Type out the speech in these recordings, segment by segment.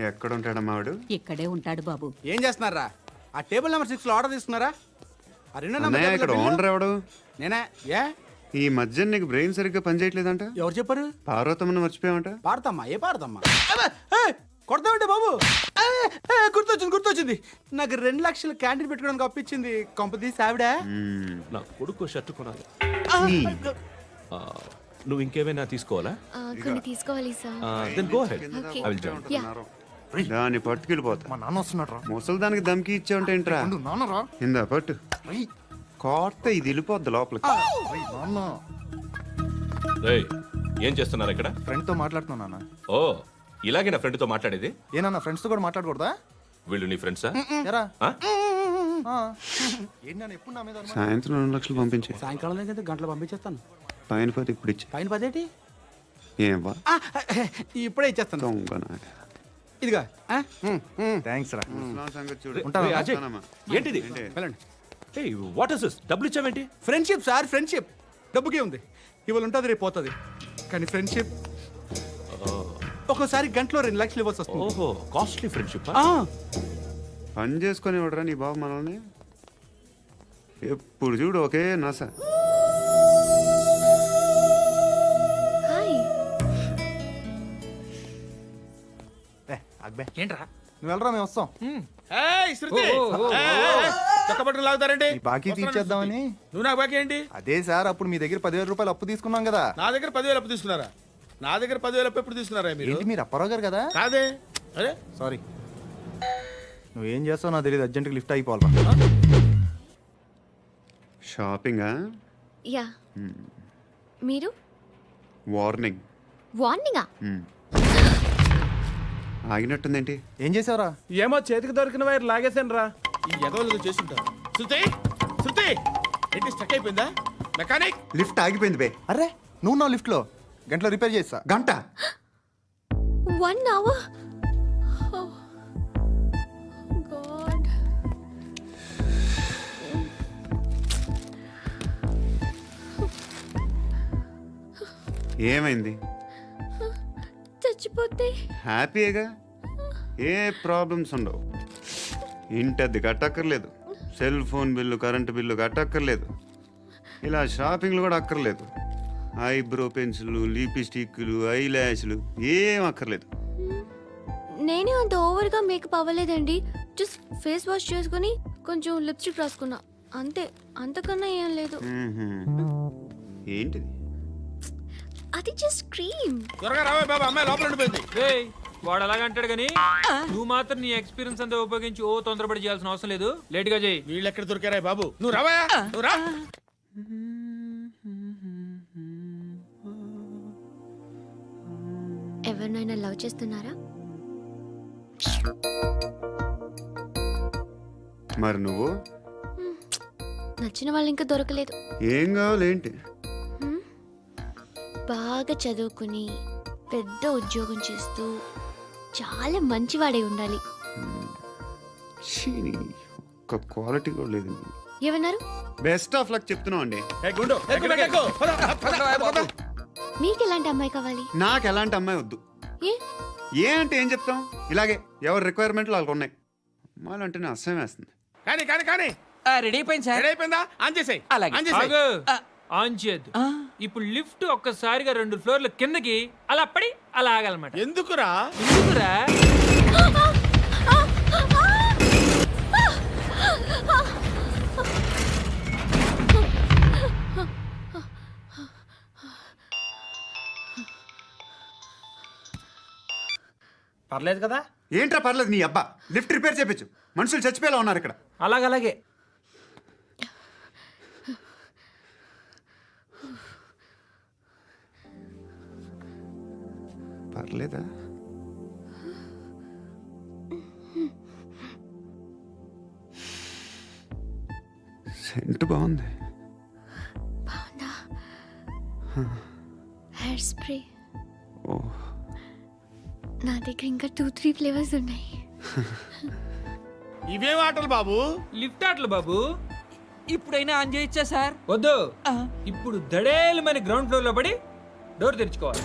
ఎక్కడ ఉంటాడమ్మా వాడు? ఇక్కడే ఉంటాడు బాబు. ఏం చేస్తున్నారా? ఆ టేబుల్ నెంబర్ 6 లో ఆర్డర్ తీసుకున్నారా? ఆ రెండో నెంబర్ అన్నయ్య, ఇక్కడ ఓనర్ ఎవడు? నేనే. ఏ ఈ మధ్య నీకు బ్రెయిన్ సరిగ్గా పనిచేయట్లేదంట. ఎవరు చెప్పారు? పార్వతమ్మను మర్చిపోయామంట. పాడతామ్మా, ఏ పాడతామ్మా? కొడతామంటే బాబు. గుర్తొచ్చింది. నాకు 2 లక్షలు క్యాంటీన్ పెట్టుకోవడానికి అప్పించింది. కొంపతీసి ఆవిడ. నా కొడుకు షర్ట్ కొనాలి. నువ్వు ఇంకేమైనా తీసుకోవాలా? కొన్ని తీసుకోవాలి sir. Then go ahead. Okay. I will join. దాన్ని పట్టుకెళ్ళిపోతా. మా నాన్న వస్తున్నాడు రా. ముసలి దానికి దమ్కి ఇచ్చావుంటేంట్రా? నాన్న రా. ఇందా పట్టు. కోర్త ఇది వెళ్ళిపోద్ది లోపలికి. నాన్న రేయ్, ఏం చేస్తున్నారు ఇక్కడ? ఫ్రెండ్ తో మాట్లాడుతున్నా నాన్న. ఓ, ఇలాగే నా ఫ్రెండ్ తో మాట్లాడేది? ఏనా ఫ్రెండ్స్ తో కూడా మాట్లాడకూడదా? వీళ్ళు నీ ఫ్రెండ్సా? ఎరా ఏంటి నాన్న ఎప్పుడు నా మీద అనుమానం? సాయంత్రం 2 లక్షలు పంపించే. సాయంకాలం దగ్గర గంటలు పంపించేస్తాను. పైన 10 ఇప్పుడు ఇచ్చే. పైన 10 ఏం వా ఇప్పుడే ఇచ్చేస్తాను. దొంగనా. ఇదిగా థ్యాంక్స్ రా. ముసలాం సంగతి చూడు. ఉంటాను. రేయ్, అజయ్, ఉంటానమ్మా. ఏంటిది? వెళ్ళండి. ఏయ్, వాట్ ఇస్ దిస్? డబ్బులు ఇచ్చావేంటి? Friendship sir, friendship. డబ్బుకే ఉంది. ఇవాళ ఉంటుంది, రేపు పోతుంది. కానీ ఫ్రెండ్షిప్ ఒక్కోసారి గంటలో 2 లక్షలు ఇవ్వాల్సి వస్తుంది. ఓహో, కాస్ట్లీ ఫ్రెండ్షిప్. పని చేసుకొని ఇవ్వడరా నీ బాబు మనల్ని? ఎప్పుడు చూడు ఒకే నస. హాయ్. అక్బే ఏంట్రా? నువ్వు వెళ్ళరా, మేము వస్తాం. లాగుతారండి. ఈ బాకీ తీర్చేద్దామని. నువ్వు నాకు బాకీ ఏంటి? అదే సార్, అప్పుడు మీ దగ్గర 10,000 రూపాయలు అప్పు తీసుకున్నాం కదా. నా దగ్గర 10,000 అప్పు తీసుకున్నారా? నా దగ్గర 10,000 అప్పు ఎప్పుడు తీసుకున్నారా మీరు? ఏంటి మీరు అప్పారావు గారు కదా? కాదే. అరే సారీ. నువ్వేం చేస్తావు నాకు తెలియదు. అర్జెంట్గా లిఫ్ట్ అయిపోవాలరా. షాపింగా? యా. మీరు? వార్నింగ్. వార్నింగా? ఆగినట్టుందేంటి? ఏం చేసావురా? ఏమో చేతికి దొరికిన వైర్ లాగేసాను రా. ఈ ఎగవలు చేస్తుంటారు. శృతి ఏంటి స్టక్ అయిపోయిందా? మెకానిక్. లిఫ్ట్ ఆగిపోయింది బే. అరే నువ్వు నా లిఫ్ట్ లో గంటలో రిపేర్ చేస్తా. గంట? 1 hour? Oh, God. ఏమైంది? చచ్చిపోతే? హ్యాపీగా, ఏ ప్రాబ్లమ్స్ ఉండవు. ఇంటి అద్దె కట్టక్కర్లేదు, cell phone bill, current bill కట్టక్కర్లేదు, ఇలా షాపింగ్లు కూడా అక్కర్లేదు. ఐబ్రో పెన్సిల్లు, లిప్స్టిక్లు, ఐ ల్యాష్లు ఏం అక్కర్లేదు. నేనే అంత ఓవర్గా మేకప్ అవ్వలేదండి. జస్ట్ ఫేస్ వాష్ చేసుకుని కొంచెం లిప్స్టిక్ రాసుకున్నా అంతే. అంతకన్నా ఏం లేదు. ఏంటిది? అది జస్ట్ క్రీమ్. త్వరగా రావే బాబా, అమ్మాయి లోపల ఉండిపోయింది. వాడు అలాగంటాడు కానీ నువ్వు మాత్రం నీ ఎక్స్పీరియన్స్ అంతా ఉపయోగించి తొందరపడి చేయాల్సిన అవసరం లేదు. లేట్ గా చేయి. వీళ్ళు ఎక్కడ దొరికారా బాబు? నువ్వు రావా, నువ్వు రా. ఎవరినైనా లవ్ చేస్తున్నారా? మరి నువ్వు? నచ్చిన వాళ్ళు ఇంకా దొరకలేదు. ఏం కావాలి ఏంటి? బాగా చదువుకుని పెద్ద ఉద్యోగం చేస్తూ చాలా మంచివాడై ఉండాలి. ఒక్క క్వాలిటీ కూడా లేదు. ఏమన్నారు? బెస్ట్ ఆఫ్ లక్ చెప్తున్నావు అండి. మీకు ఎలాంటి అమ్మాయి కావాలి? నాకు ఎలాంటి అమ్మాయి వద్దు. ఏ అంటే ఏం చెప్తాం? ఇలాగే ఎవరి రిక్వైర్మెంట్లు వాళ్ళకు ఉన్నాయి. అమ్మాయిలు అంటేనే అసహ్యం వేస్తుంది. కానీ రెడీ అయిపోయింది సార్. రెడీ అయిపోయిందా? ఆన్ చేసేయ్. ఆన్ చేయద్దు. ఇప్పుడు లిఫ్ట్ ఒక్కసారిగా 2 ఫ్లోర్ల కిందకి అలా పడి అలా ఆగాలన్నమాట. ఎందుకురా? ఎందుకురా? పర్లేదు కదా? ఏంట్రా పర్లేదు నీ అబ్బా. లిఫ్ట్ రిపేర్ చేయించు. మనుషులు చచ్చిపోయేలా ఉన్నారు ఇక్కడ. అలాగే పర్లేదా? సెంట్ బాగుంది. బాగుందా? Hair spray. ఓ, నా దగ్గర ఇంకా 2-3 ఫ్లేవర్స్ ఉన్నాయి. ఇవేం ఆటలు బాబు? లిఫ్ట్ ఆటలు బాబు. ఇప్పుడైనా ఆన్ చేయొచ్చా సార్? వద్దు. ఇప్పుడు దడేలు మన గ్రౌండ్ ఫ్లోర్ లో పడి డోర్ తెరుచుకోవాలి.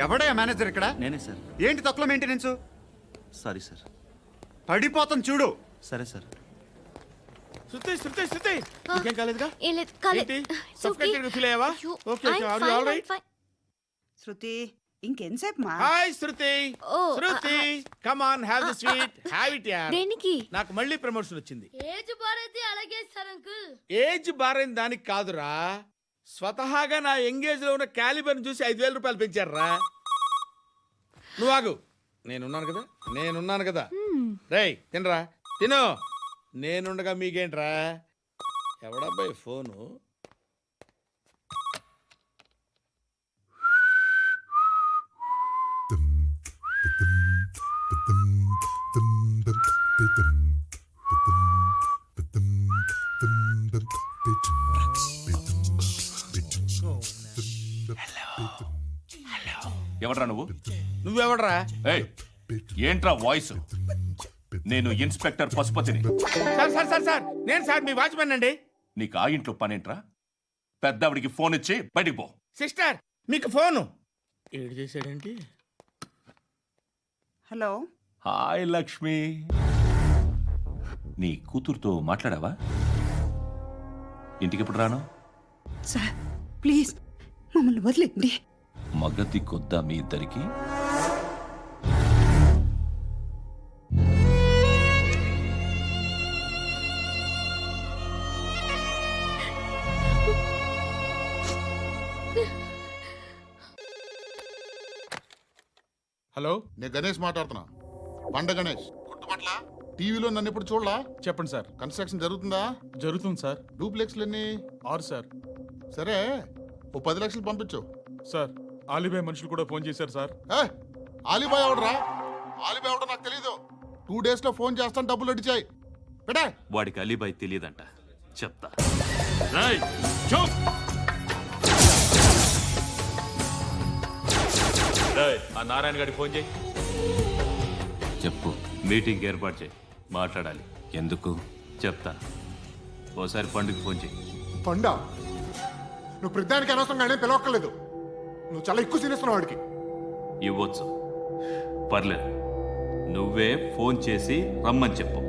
ఎవడయ్యా మేనేజర్ ఇక్కడ? నేనే సార్. ఏంటి తక్కువ మెయింటెనెన్స్? Sorry sir. పడిపోతాం చూడు. సరే సార్. శృతి శృతి శృతి ఇంకేం కాలేదుగా? ఏం లేదు కాలేదు. ఏంటి? It's okay. Suffocated గా feel అయ్యావా? అయ్యో, Okay, okay. I'm Are you fine, all I'm right? fine. శృతి ఇంకెంతసేపు మా hi Shruti. Oh, Shruti come on have the sweet. Have it యార్. దేనికి? నాకు మళ్ళీ ప్రమోషన్ వచ్చింది. ఏజ్ బారైతే అలాగే సార్ అంకుల్. ఏజ్ బారైన దానికి కాదురా, స్వతహాగా నా ఎంగేజ్ లో ఉన్న క్యాలిబర్ చూసి 5,000 రూపాయలు పెంచారా. నువ్వు ఆగు, నేనున్నాను కదా. రేయ్ తినరా, తిను. నేనుండగా మీకేంట్రా? ఎవడబ్బాయి ఫోను? ఎవడ్రా నువ్వు? నువ్వెవడరా? ఏయ్, ఏంట్రా వాయిస్? నేను ఇన్స్పెక్టర్ పశుపతిని. సార్ నేను సార్ మీ వాచ్మెన్ అండి. నీకు ఆ ఇంట్లో పనేంట్రా? పెద్దవిడికి ఫోన్ ఇచ్చి బయటికి పో. సిస్టర్ మీకు ఫోను. ఏడు చేశాడేంటి? హలో హాయ్ లక్ష్మి, నీ కూతురుతో మాట్లాడావా? ఇంటికి ఎప్పుడు రాను? సార్ ప్లీజ్ మమ్మల్ని వదిలేండి. మగతి కొద్దా మీ ఇద్దరికి? హలో, నేను గణేష్ మాట్లాడుతున్నా. బండ గణేష్ గుర్తుపట్ల? టీవీలో నన్ను ఎప్పుడు చూడలా? చెప్పండి సార్. కన్స్ట్రక్షన్ జరుగుతుందా? జరుగుతుంది సార్. డూప్లెక్స్లు ఎన్ని? 6 సార్. సరే, ఓ 10 లక్షలు పంపించు. సార్ ఆలిబాయ్ మనుషులు కూడా ఫోన్ చేశారు సార్. ఏ ఆలిబాయ్ ఎవడరా? ఆలిబాయ్ ఎవడో నాకు తెలీదు. 2 days లో ఫోన్ చేస్తాను, డబ్బులు అడిచాయి పెడే. వాడికి అలీబాయ్ తెలియదంట, చెప్తా. ఆ నారాయణ గారికి ఫోన్ చేయి. చెప్పు, మీటింగ్ ఏర్పాటు చేయి, మాట్లాడాలి. ఎందుకు చెప్తా. ఓసారి పండుగ ఫోన్ చేయి. పండా, నువ్వు ప్రతిదానికి అనవసరంగానే పిలవక్కర్లేదు. నువ్వు చాలా ఎక్కువ సీనిస్తున్నావు వాడికి. ఇవ్వచ్చు, పర్లేదు. నువ్వే ఫోన్ చేసి రమ్మని చెప్పు.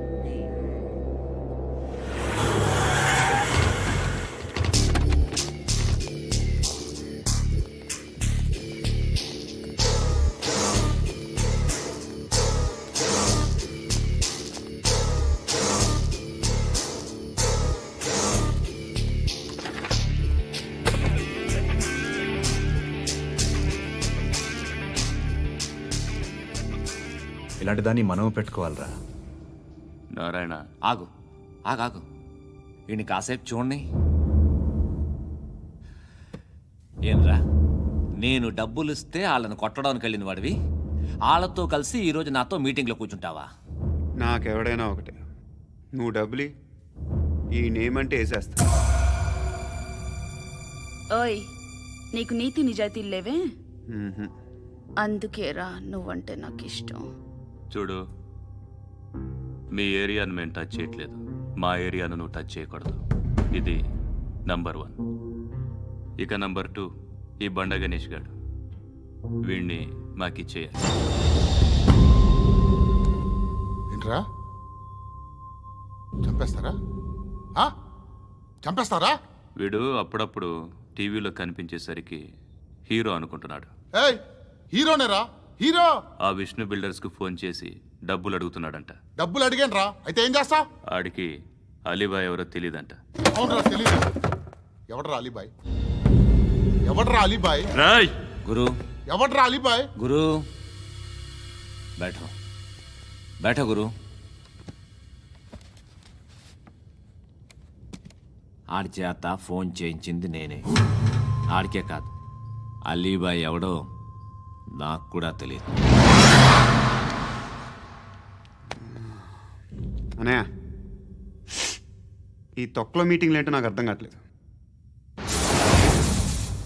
ఇలాంటి దాన్ని మనం పెట్టుకోవాలరా. నారాయణ, ఆగు ఆగాగు, వీడిని కాసేపు చూడండి. ఏంరా, నేను డబ్బులు ఇస్తే వాళ్ళని కొట్టడానికి వెళ్ళిన వాడివి, వాళ్ళతో కలిసి ఈరోజు నాతో మీటింగ్లో కూర్చుంటావా? నాకెవడైనా ఒకటే, నువ్వు డబ్బులి, ఈ నేమ్ అంటే వేసేస్తా. ఓయ్, నీకు నీతి నిజాయితీలు లేవే? మ్మ్హ. అందుకేరా నువ్వంటే నాకు ఇష్టం. చూడు, మీ ఏరియాను మేము టచ్ చేయట్లేదు, మా ఏరియాను నువ్వు టచ్ చేయకూడదు. ఇది నంబర్ 1. ఇక నంబర్ 2, ఈ బండ గణేష్ గాడు, వీణ్ణి మాకిచ్చేయాలి. ఏంట్రా, చంపేస్తారా? ఆ? చంపేస్తారా? వీడు అప్పుడప్పుడు టీవీలో కనిపించేసరికి హీరో అనుకుంటున్నాడు. ఏయ్, హీరోనేరా, హీరో. ఆ విష్ణు బిల్డర్స్కు ఫోన్ చేసి డబ్బులు అడుగుతున్నాడంట. డబ్బులు అడిగాను రా, అయితే ఏం చేస్తా? ఆడికి అలీబాయ్ ఎవరో తెలియదంట. అవునరా, తెలీదు. ఎవడరా అలీబాయ్? ఎవడరా అలీబాయ్? గురు, ఎవడరా అలీబాయ్? గురు బైఠో బైఠో గురు. ఆడి చేత ఫోన్ చేయించింది నేనే. ఆడికే కాదు, అలీబాయ్ ఎవడో నాకు కూడా తెలియదు. అనయ్య, ఈ తొక్కలో మీటింగ్లు ఏంటో నాకు అర్థం కావట్లేదు.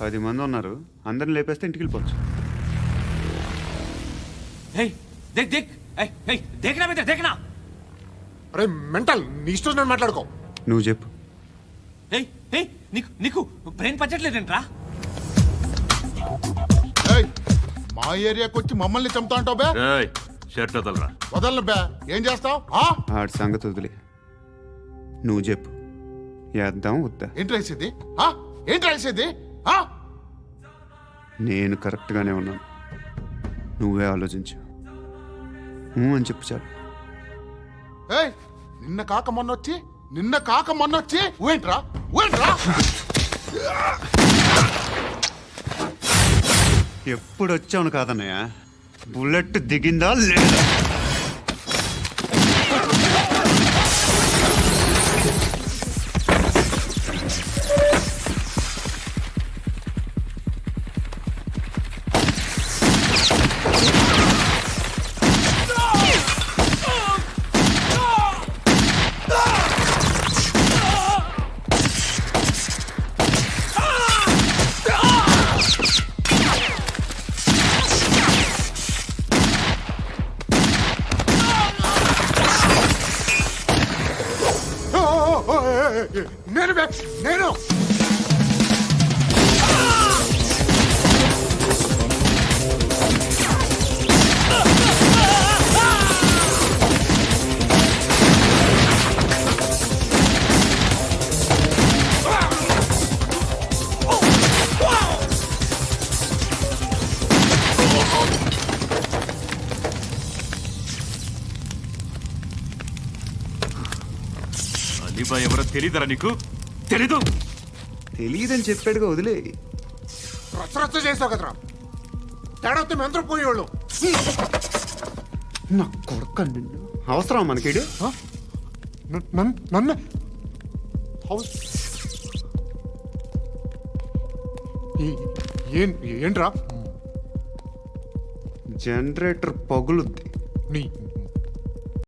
10 మంది ఉన్నారు, అందరిని లేపేస్తే ఇంటికి వెళ్ళిపోవచ్చు. देखना అరే మెంటల్, నీ ఇష్టం నేను మాట్లాడుకో. నువ్వు చెప్పు, ఏయ్ ఏయ్ నీకు నీకు బ్రెయిన్ పచ్చట్లేదంట్రా ఏయ్, మా ఏరియాకి వచ్చి మమ్మల్ని చంపుతా అంటావు బే రేయ్ షర్ట్ వదలరా. వదలను బే ఏం చేస్తావు ఆడి సంగతి వదిలే, నువ్వు చెప్పు, వేద్దాం వద్దా? ఏంటి రాసేది ఏంటి రాసేది నేను కరెక్ట్గానే ఉన్నాను, నువ్వే ఆలోచించు. అని చెప్పు చాలు. ఏయ్, నిన్న కాక మొన్న వచ్చి ఊయంట్రా ఎప్పుడు వచ్చావును కాదన్నయ్య, బుల్లెట్ దిగిందా లేదా? నేను బే నేను అలీబాయ్ ఎవరో తెలీదరా నీకు? తెలీదు. తెలియదని చెప్పాడుగా, వదిలే. రచ్చ చేసావు కదరా, తేడా వస్తే మెంతరం పోయేవాళ్ళు. నా కొడుకు నిన్ను అవసరం మనకిడు. నన్ను ఏంట్రా జనరేటర్ పగులుద్ది. నీ